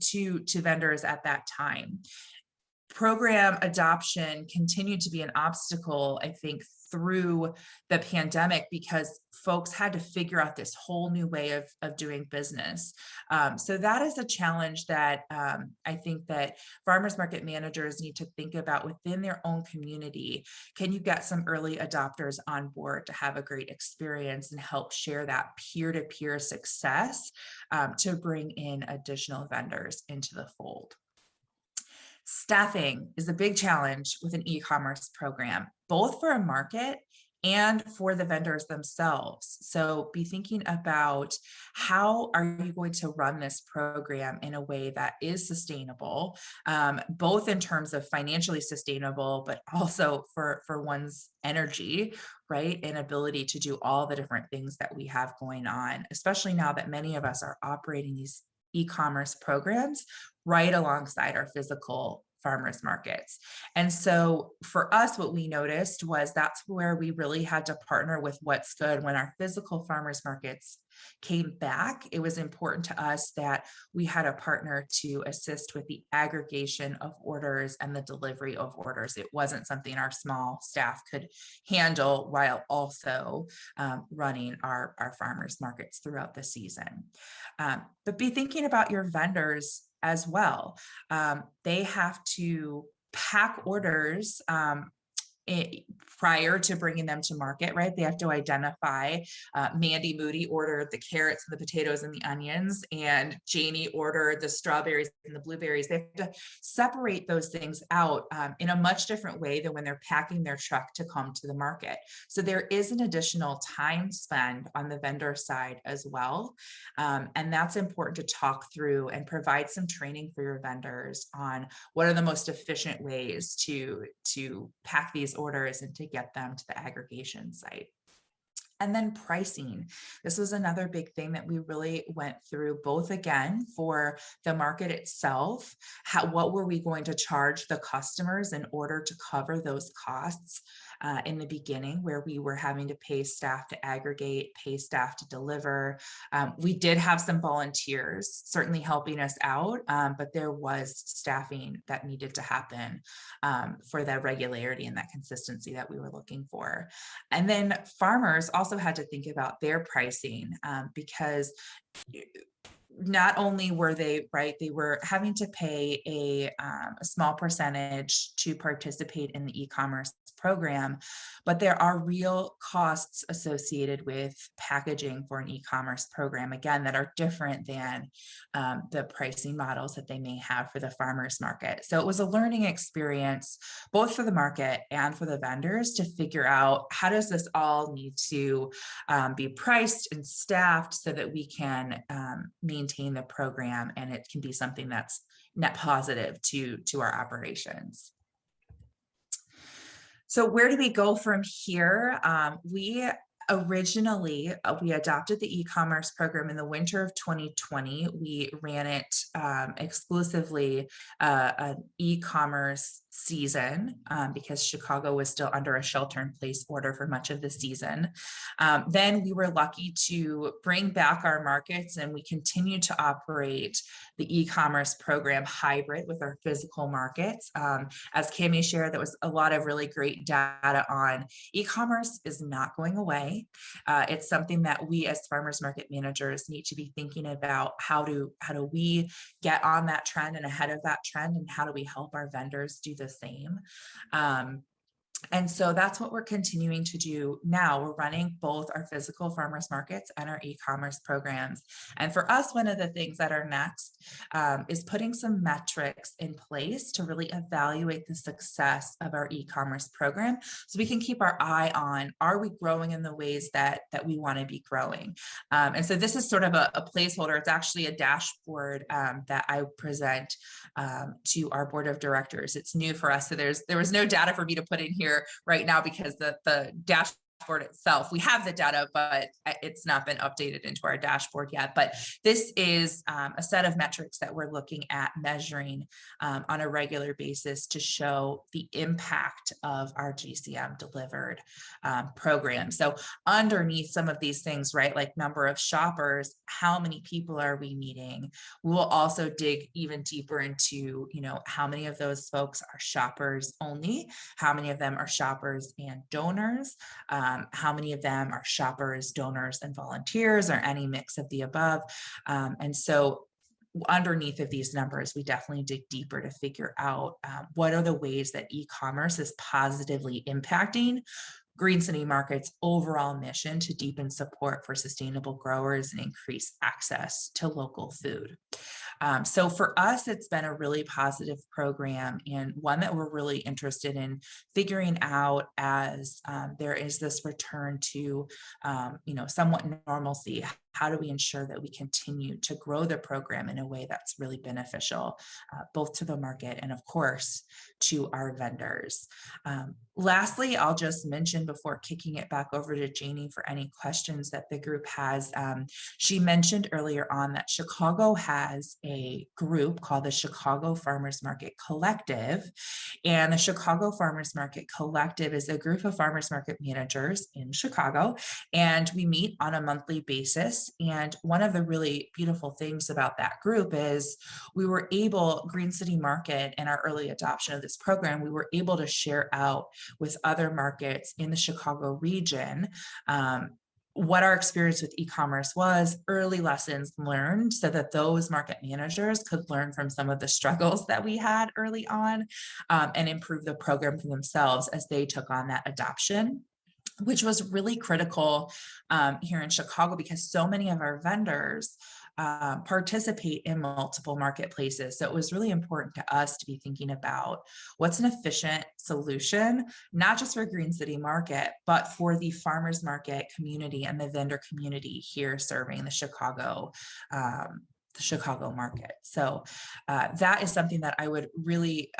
to vendors at that time. Program adoption continued to be an obstacle, I think, through the pandemic because folks had to figure out this whole new way of doing business. So that is a challenge that I think that farmers market managers need to think about within their own community. Can you get some early adopters on board to have a great experience and help share that peer-to-peer success to bring in additional vendors into the fold? Staffing is a big challenge with an e-commerce program, both for a market and for the vendors themselves. So be thinking about how are you going to run this program in a way that is sustainable, both in terms of financially sustainable, but also for one's energy, right? And ability to do all the different things that we have going on, especially now that many of us are operating these e-commerce programs right alongside our physical farmers markets. And so for us, what we noticed was that's where we really had to partner with What's Good when our physical farmers markets came back, it was important to us that we had a partner to assist with the aggregation of orders and the delivery of orders. It wasn't something our small staff could handle while also running our farmers markets throughout the season. But be thinking about your vendors as well. They have to pack orders prior to bringing them to market, right? They have to identify, Mandy Moody ordered the carrots and the potatoes and the onions, and Janie ordered the strawberries and the blueberries. They have to separate those things out in a much different way than when they're packing their truck to come to the market. So there is an additional time spent on the vendor side as well. And that's important to talk through and provide some training for your vendors on what are the most efficient ways to pack these orders and to get them to the aggregation site. And then pricing. This was another big thing that we really went through, both again for the market itself, what were we going to charge the customers in order to cover those costs in the beginning, where we were having to pay staff to aggregate, pay staff to deliver. We did have some volunteers certainly helping us out, but there was staffing that needed to happen for that regularity and that consistency that we were looking for. And then farmers also had to think about their pricing because not only were they, right, they were having to pay a small percentage to participate in the e-commerce program, but there are real costs associated with packaging for an e-commerce program, again, that are different than the pricing models that they may have for the farmers market. So it was a learning experience, both for the market and for the vendors, to figure out how does this all need to be priced and staffed so that we can maintain the program and it can be something that's net positive to our operations. So where do we go from here? We adopted the e-commerce program in the winter of 2020. We ran it exclusively an e-commerce season because Chicago was still under a shelter-in-place order for much of the season. Then we were lucky to bring back our markets, and we continue to operate the e-commerce program hybrid with our physical markets. As Cammie shared, there was a lot of really great data on e-commerce is not going away. It's something that we as farmers market managers need to be thinking about. How do we get on that trend and ahead of that trend, and how do we help our vendors do the same? And so that's what we're continuing to do now. We're running both our physical farmers markets and our e-commerce programs. And for us, one of the things that are next is putting some metrics in place to really evaluate the success of our e-commerce program, so we can keep our eye on, are we growing in the ways that we want to be growing? And so this is sort of a placeholder. It's actually a dashboard that I present to our board of directors. It's new for us. So there was no data for me to put in here right now because the dashboard itself, we have the data, but it's not been updated into our dashboard yet. But this is a set of metrics that we're looking at measuring on a regular basis to show the impact of our GCM delivered program. So underneath some of these things, right, like number of shoppers, how many people are we meeting? We'll also dig even deeper into, how many of those folks are shoppers only, how many of them are shoppers and donors, how many of them are shoppers, donors, and volunteers, or any mix of the above. And so underneath of these numbers, we definitely dig deeper to figure out what are the ways that e-commerce is positively impacting Green City Market's overall mission to deepen support for sustainable growers and increase access to local food. So for us, it's been a really positive program, and one that we're really interested in figuring out as there is this return to, somewhat normalcy. How do we ensure that we continue to grow the program in a way that's really beneficial, both to the market and, of course, to our vendors? Lastly, I'll just mention before kicking it back over to Janie for any questions that the group has. She mentioned earlier on that Chicago has a group called the Chicago Farmers Market Collective. And the Chicago Farmers Market Collective is a group of farmers market managers in Chicago. And we meet on a monthly basis this. And one of the really beautiful things about that group is we were able, Green City Market, in our early adoption of this program, we were able to share out with other markets in the Chicago region what our experience with e-commerce was, early lessons learned, so that those market managers could learn from some of the struggles that we had early on, and improve the program for themselves as they took on that adoption, which was really critical here in Chicago, because so many of our vendors participate in multiple marketplaces. So it was really important to us to be thinking about what's an efficient solution, not just for Green City Market, but for the farmers market community and the vendor community here serving the Chicago market. So that is something that I would really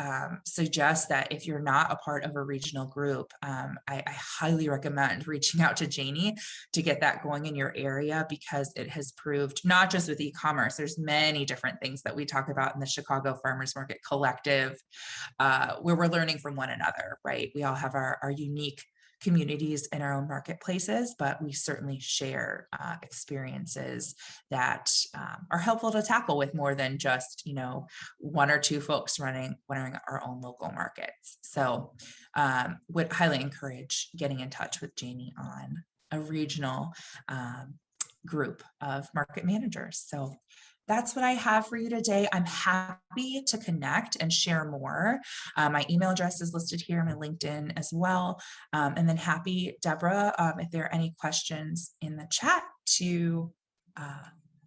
suggest, that if you're not a part of a regional group, I highly recommend reaching out to Janie to get that going in your area, because it has proved, not just with e-commerce, there's many different things that we talk about in the Chicago Farmers Market Collective, where we're learning from one another, right? We all have our unique communities in our own marketplaces, but we certainly share experiences that are helpful to tackle with more than just, one or two folks running our own local markets. So would highly encourage getting in touch with Janie on a regional group of market managers. So that's what I have for you today. I'm happy to connect and share more. My email address is listed here on my LinkedIn as well. And then happy, Deborah, if there are any questions in the chat, to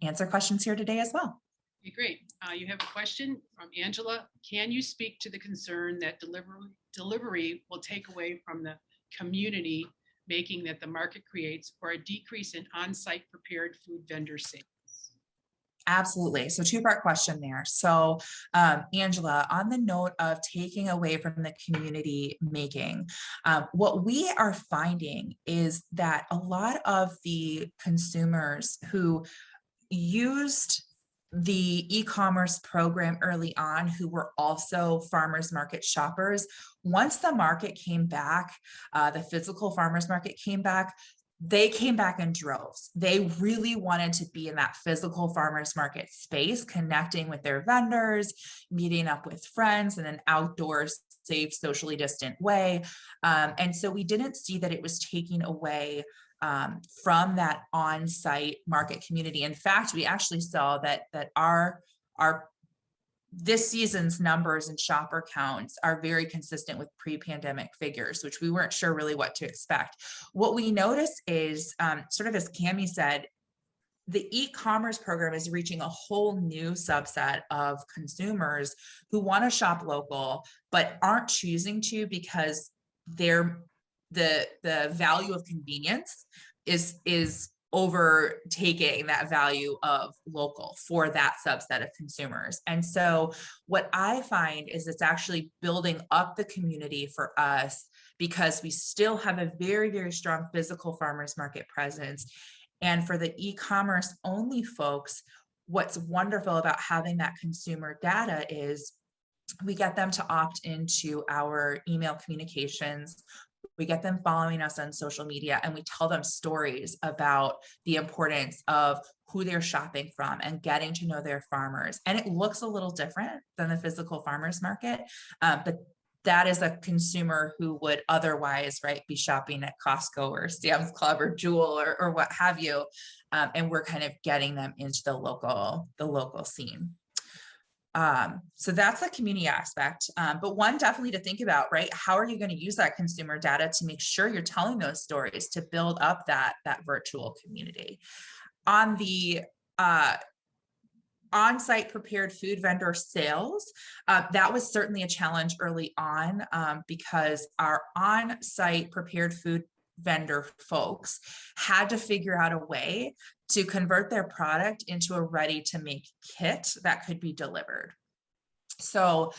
answer questions here today as well. Okay, great. You have a question from Angela. Can you speak to the concern that delivery will take away from the community making that the market creates, or a decrease in on-site prepared food vendor sales? Absolutely. So two-part question there. So Angela, on the note of taking away from the community making, what we are finding is that a lot of the consumers who used the e-commerce program early on, who were also farmers market shoppers, once the market came back, the physical farmers market came back, they came back in droves. They really wanted to be in that physical farmers market space, connecting with their vendors, meeting up with friends in an outdoors, safe, socially distant way. And so we didn't see that it was taking away from that on-site market community. In fact, we actually saw that our this season's numbers and shopper counts are very consistent with pre-pandemic figures, which we weren't sure really what to expect. What we notice is, sort of as Cami said, the e-commerce program is reaching a whole new subset of consumers who want to shop local, but aren't choosing to because the value of convenience is overtaking that value of local for that subset of consumers. And so what I find is it's actually building up the community for us, because we still have a very, very strong physical farmers market presence. And for the e-commerce only folks, what's wonderful about having that consumer data is we get them to opt into our email communications. We get them following us on social media, and we tell them stories about the importance of who they're shopping from and getting to know their farmers. And it looks a little different than the physical farmers market, but that is a consumer who would otherwise, right, be shopping at Costco or Sam's Club or Jewel or what have you. And we're kind of getting them into the local scene. So that's the community aspect, but one definitely to think about, right? How are you going to use that consumer data to make sure you're telling those stories to build up that virtual community? On the on-site prepared food vendor sales, that was certainly a challenge early on, because our on-site prepared food vendor folks had to figure out a way to convert their product into a ready to make kit that could be delivered. So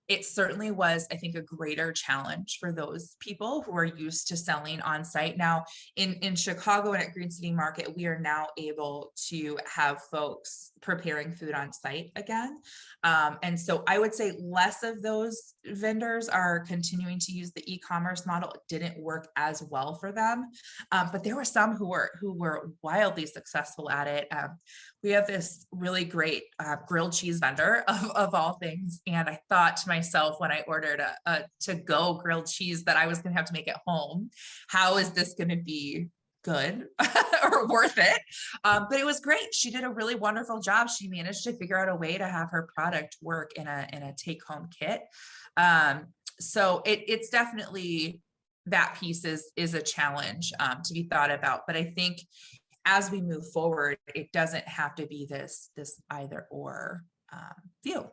it certainly was, I think, a greater challenge for those people who are used to selling on site. Now, in Chicago and at Green City Market, we are now able to have folks preparing food on site again. And so I would say less of those vendors are continuing to use the e-commerce model. It didn't work as well for them, but there were some who were wildly successful at it. We have this really great grilled cheese vendor of all things. And I thought to myself when I ordered a to-go grilled cheese that I was going to have to make it home. How is this going to be good or worth it? But it was great. She did a really wonderful job. She managed to figure out a way to have her product work in a take-home kit. So it's definitely, that piece is a challenge to be thought about. But I think as we move forward, it doesn't have to be this either or view.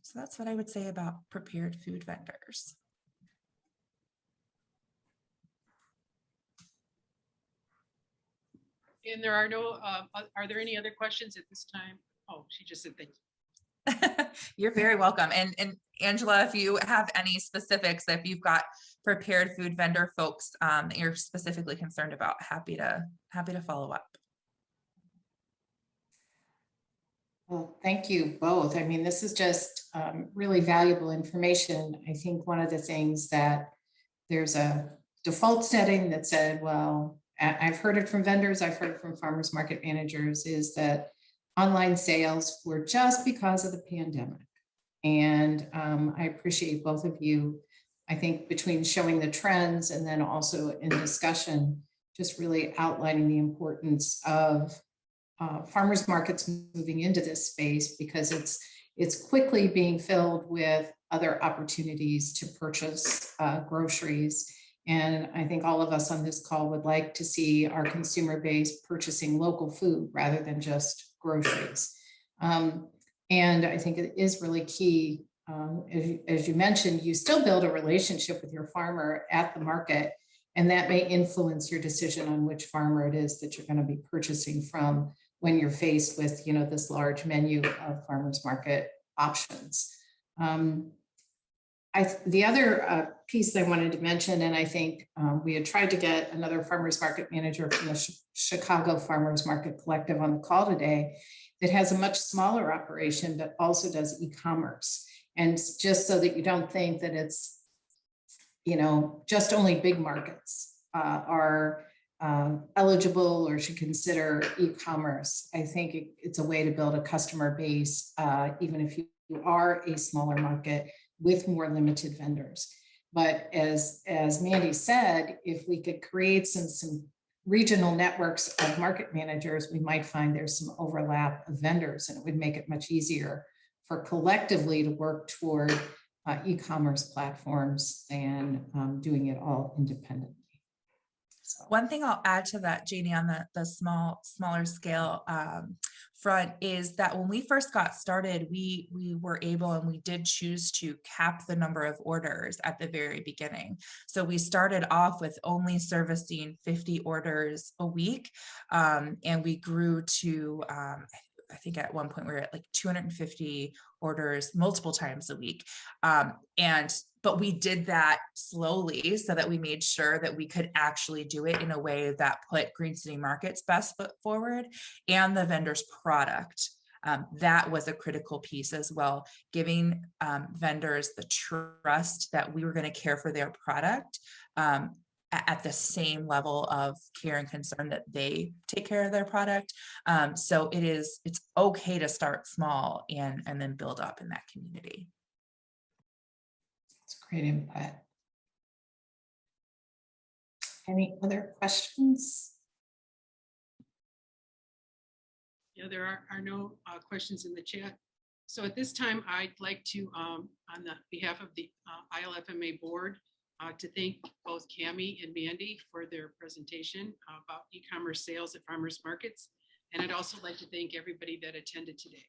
So that's what I would say about prepared food vendors. And there are no, are there any other questions at this time? Oh, she just said thank you. You're very welcome. And Angela, if you have any specifics, if you've got prepared food vendor folks that you're specifically concerned about, happy to follow up. Well, thank you both. I mean, this is just really valuable information. I think one of the things that there's a default setting that said, well, I've heard it from vendors, I've heard it from farmers market managers, is that online sales were just because of the pandemic. And I appreciate both of you, I think, between showing the trends and then also in discussion, just really outlining the importance of farmers markets moving into this space, because it's quickly being filled with other opportunities to purchase groceries. And I think all of us on this call would like to see our consumer base purchasing local food rather than just groceries. And I think it is really key, as you mentioned, you still build a relationship with your farmer at the market, and that may influence your decision on which farmer it is that you're going to be purchasing from when you're faced with, this large menu of farmers market options. The other piece that I wanted to mention, and I think we had tried to get another farmers market manager from the Chicago Farmers Market Collective on the call today, that has a much smaller operation but also does e-commerce. And just so that you don't think that it's, just only big markets are eligible or should consider e-commerce. I think it's a way to build a customer base, even if you are a smaller market with more limited vendors. But as Mandy said, if we could create some regional networks of market managers, we might find there's some overlap of vendors, and it would make it much easier for collectively to work toward e-commerce platforms than doing it all independently. So. One thing I'll add to that, Janie, on the smaller scale front, is that when we first got started, we were able, and we did choose to cap the number of orders at the very beginning. So we started off with only servicing 50 orders a week, and we grew to I think at one point we were at like 250 orders multiple times a week. But we did that slowly so that we made sure that we could actually do it in a way that put Green City Market's best foot forward and the vendor's product. That was a critical piece as well, giving vendors the trust that we were going to care for their product at the same level of care and concern that they take care of their product. So it's okay to start small and then build up in that community. That's great input. Any other questions? Yeah, there are no questions in the chat. So at this time, I'd like to, on the behalf of the ILFMA board, to thank both Cammie and Mandy for their presentation about e-commerce sales at farmers markets. And I'd also like to thank everybody that attended today.